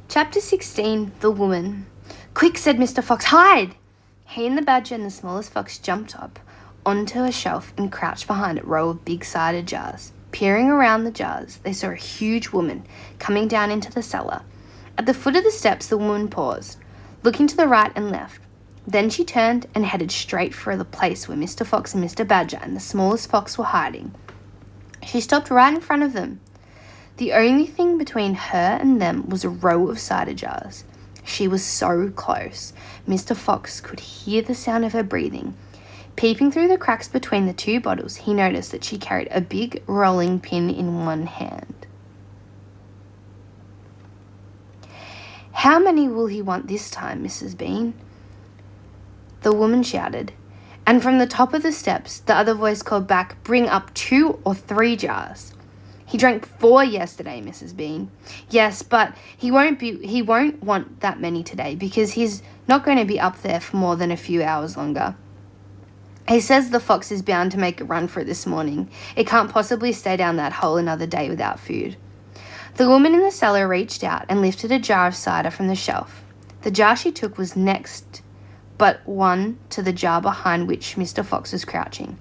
Chapter 16, The Woman. "Quick," said Mr. Fox, "hide!" He and the badger and the smallest fox jumped up onto a shelf and crouched behind a row of big cider jars. Peering around the jars, they saw a huge woman coming down into the cellar. At the foot of the steps, the woman paused, looking to the right and left. Then she turned and headed straight for the place where Mr. Fox and Mr. Badger and the smallest fox were hiding. She stopped right in front of them. The only thing between her and them was a row of cider jars. She was so close, Mr. Fox could hear the sound of her breathing. Peeping through the cracks between the two bottles, he noticed that she carried a big rolling pin in one hand. "How many will he want this time, Mrs. Bean?" the woman shouted. And from the top of the steps, the other voice called back, "Bring up 2 or 3 jars." "He drank 4 yesterday, Mrs. Bean." "Yes, but he won't want that many today because he's not going to be up there for more than a few hours longer. He says the fox is bound to make a run for it this morning. It can't possibly stay down that hole another day without food." The woman in the cellar reached out and lifted a jar of cider from the shelf. The jar she took was next but one to the jar behind which Mr. Fox was crouching.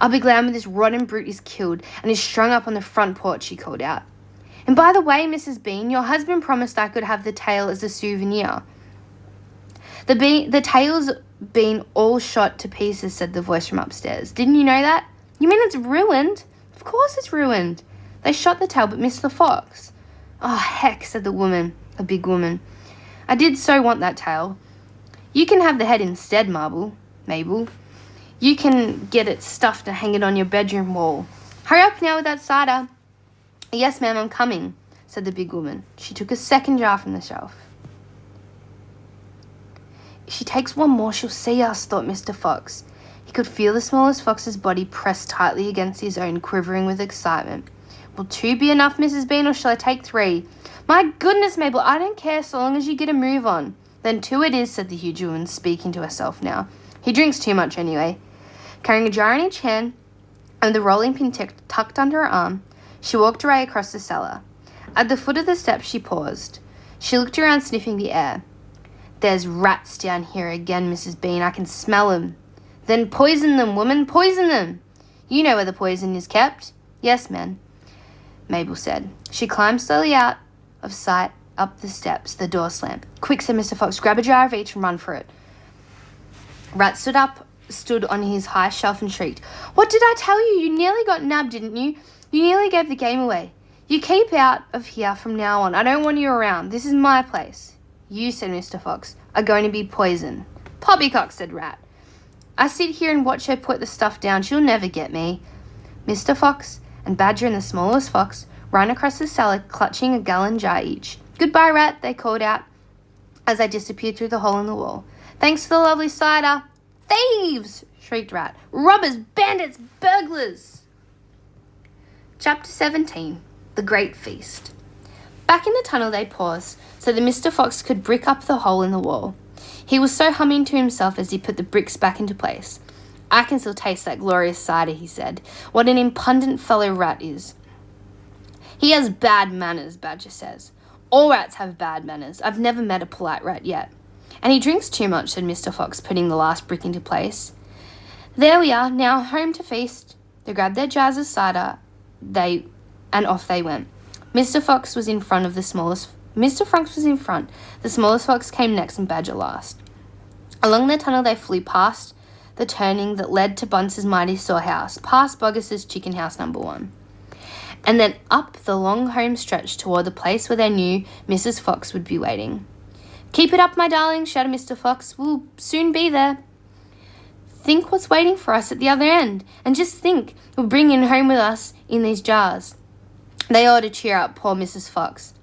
"I'll be glad when this rotten brute is killed and is strung up on the front porch," she called out. "And by the way, Mrs. Bean, your husband promised I could have the tail as a souvenir." The tail's been all shot to pieces," said the voice from upstairs. "Didn't you know that?" "You mean it's ruined?" "Of course it's ruined. They shot the tail but missed the fox." "Oh, heck," said the woman, a big woman. "I did so want that tail. You can have the head instead, Mabel. You can get it stuffed and hang it on your bedroom wall. Hurry up now with that cider." "Yes, ma'am, I'm coming," said the big woman. She took a second jar from the shelf. "If she takes one more, she'll see us," thought Mr. Fox. He could feel the smallest fox's body pressed tightly against his own, quivering with excitement. "Will 2 be enough, Mrs. Bean, or shall I take 3? "My goodness, Mabel, I don't care so long as you get a move on." "Then 2 it is," said the huge woman, speaking to herself now. "He drinks too much anyway." Carrying a jar in each hand and the rolling pin tucked under her arm, she walked away across the cellar. At the foot of the steps, she paused. She looked around, sniffing the air. "There's rats down here again, Mrs. Bean. I can smell them." "Then poison them, woman, poison them." "You know where the poison is kept." "Yes, ma'am," Mabel said. She climbed slowly out of sight up the steps. The door slammed. "Quick," said Mr. Fox, "grab a jar of each and run for it." Rat stood on his high shelf and shrieked, "What did I tell you? You nearly got nabbed, didn't you? You nearly gave the game away. You keep out of here from now on. I don't want you around. This is my place." "You," said Mr. Fox, "are going to be poisoned." "Poppycock," said Rat. "I sit here and watch her put the stuff down. She'll never get me." Mr. Fox and Badger and the smallest fox ran across the cellar, clutching a gallon jar each. "Goodbye, Rat," they called out as they disappeared through the hole in the wall. "Thanks for the lovely cider." "Thieves!" shrieked Rat. "Robbers! Bandits! Burglars!" Chapter 17, The Great Feast. Back in the tunnel they paused so that Mr. Fox could brick up the hole in the wall. He was so humming to himself as he put the bricks back into place. "I can still taste that glorious cider," he said. "What an impudent fellow Rat is." "He has bad manners," Badger says. "All rats have bad manners. I've never met a polite rat yet." "And he drinks too much," said Mr. Fox, putting the last brick into place. "There we are, now home to feast." They grabbed their jars of cider, and off they went. Mr. Fox was in front, the smallest fox came next, and Badger last. Along the tunnel they flew past the turning that led to Bunce's mighty storehouse, past Boggis's chicken house number 1. And then up the long home stretch toward the place where they knew Mrs. Fox would be waiting. "Keep it up, my darling," shouted Mr. Fox. "We'll soon be there. Think what's waiting for us at the other end. And just think, we'll bring in home with us in these jars." They ought to cheer up poor Mrs. Fox.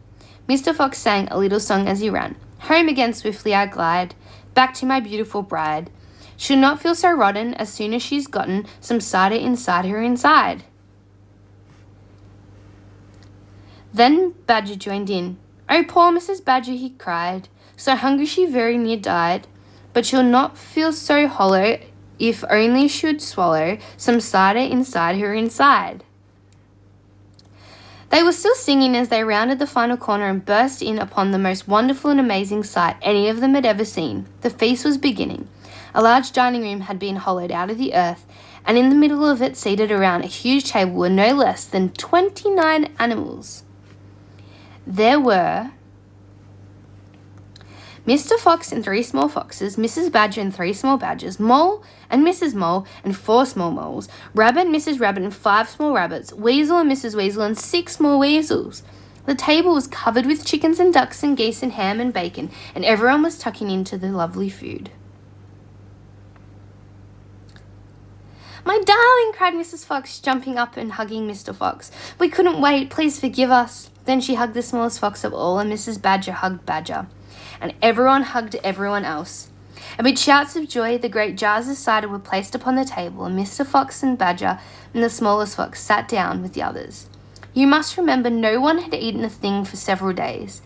Mr. Fox sang a little song as he ran. "Home again swiftly I glide, back to my beautiful bride. She'll not feel so rotten as soon as she's gotten some cider inside her inside." Then Badger joined in. "Oh, poor Mrs. Badger," he cried, "so hungry she very near died. But she'll not feel so hollow if only she'd swallow some cider inside her inside." They were still singing as they rounded the final corner and burst in upon the most wonderful and amazing sight any of them had ever seen. The feast was beginning. A large dining room had been hollowed out of the earth, and in the middle of it, seated around a huge table, were no less than 29 animals. There were Mr. Fox and 3 small foxes, Mrs. Badger and 3 small badgers, Mole and Mrs. Mole and 4 small moles, Rabbit and Mrs. Rabbit and 5 small rabbits, Weasel and Mrs. Weasel and 6 small weasels. The table was covered with chickens and ducks and geese and ham and bacon, and everyone was tucking into the lovely food. "My darling," cried Mrs. Fox, jumping up and hugging Mr. Fox. "We couldn't wait. Please forgive us." Then she hugged the smallest fox of all, and Mrs. Badger hugged Badger. And everyone hugged everyone else. Amid shouts of joy, the great jars of cider were placed upon the table, and Mr. Fox and Badger and the smallest fox sat down with the others. You must remember no one had eaten a thing for several days.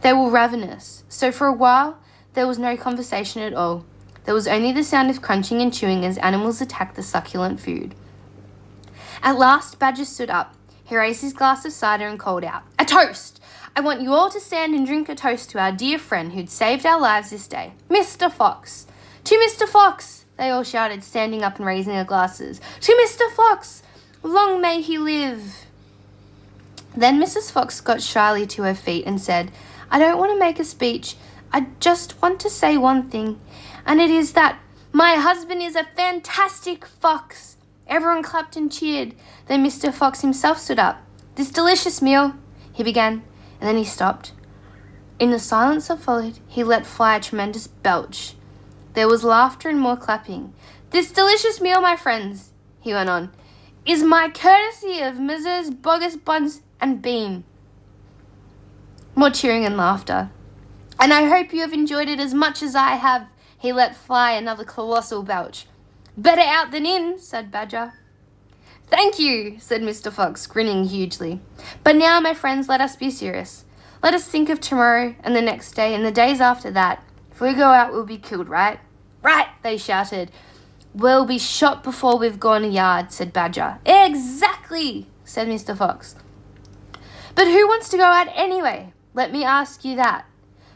They were ravenous, so for a while there was no conversation at all. There was only the sound of crunching and chewing as animals attacked the succulent food. At last, Badger stood up. He raised his glass of cider and called out, "A toast! I want you all to stand and drink a toast to our dear friend who'd saved our lives this day, Mr. Fox." "To Mr. Fox!" they all shouted, standing up and raising their glasses. "To Mr. Fox! Long may he live!" Then Mrs. Fox got shyly to her feet and said, "I don't want to make a speech. I just want to say one thing, and it is that my husband is a fantastic fox." Everyone clapped and cheered. Then Mr. Fox himself stood up. "This delicious meal," he began, and then he stopped. In the silence that followed, he let fly a tremendous belch. There was laughter and more clapping. "This delicious meal, my friends," he went on, "is my courtesy of Messrs. Bogus Buns and Bean." More cheering and laughter. "And I hope you have enjoyed it as much as I have." He let fly another colossal belch. "Better out than in," said Badger. "Thank you," said Mr. Fox, grinning hugely. "But now, my friends, let us be serious. Let us think of tomorrow and the next day and the days after that. If we go out, we'll be killed, right?" "Right," they shouted. "We'll be shot before we've gone a yard," said Badger. "Exactly," said Mr. Fox. "But who wants to go out anyway? Let me ask you that.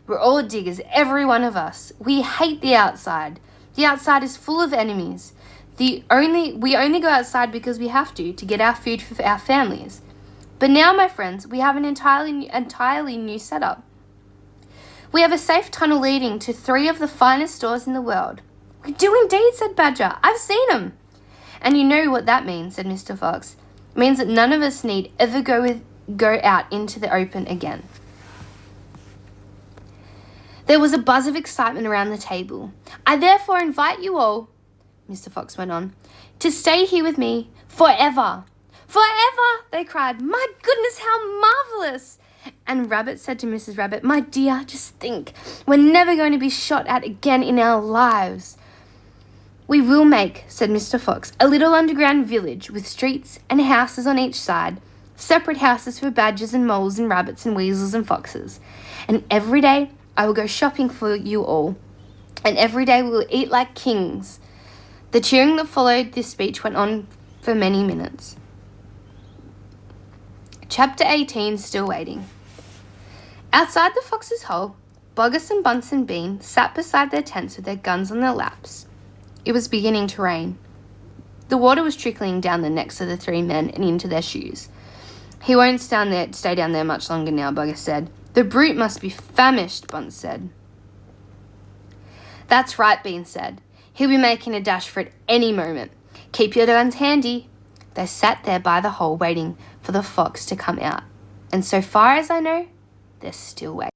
We're all diggers, every one of us. We hate the outside. The outside is full of enemies. We only go outside because we have to get our food for our families. But now, my friends, we have an entirely new setup. We have a safe tunnel leading to 3 of the finest stores in the world." "We do indeed," said Badger. "I've seen them." "And you know what that means," said Mr. Fox. "It means that none of us need ever go out into the open again." There was a buzz of excitement around the table. "I therefore invite you all," Mr. Fox went on, "to stay here with me forever." "Forever!" they cried. "My goodness, how marvelous!" And Rabbit said to Mrs. Rabbit, "My dear, just think, we're never going to be shot at again in our lives." "We will make," said Mr. Fox, "a little underground village with streets and houses on each side, separate houses for badgers and moles and rabbits and weasels and foxes. And every day I will go shopping for you all, and every day we will eat like kings." The cheering that followed this speech went on for many minutes. Chapter 18, Still Waiting. Outside the Fox's hole, Bogus and Bunsen Bean sat beside their tents with their guns on their laps. It was beginning to rain. The water was trickling down the necks of the 3 men and into their shoes. "He won't stay down there much longer now," Bogus said. "The brute must be famished," Bunce said. "That's right," Bean said. "He'll be making a dash for it any moment. Keep your guns handy." They sat there by the hole waiting for the fox to come out. And so far as I know, they're still waiting.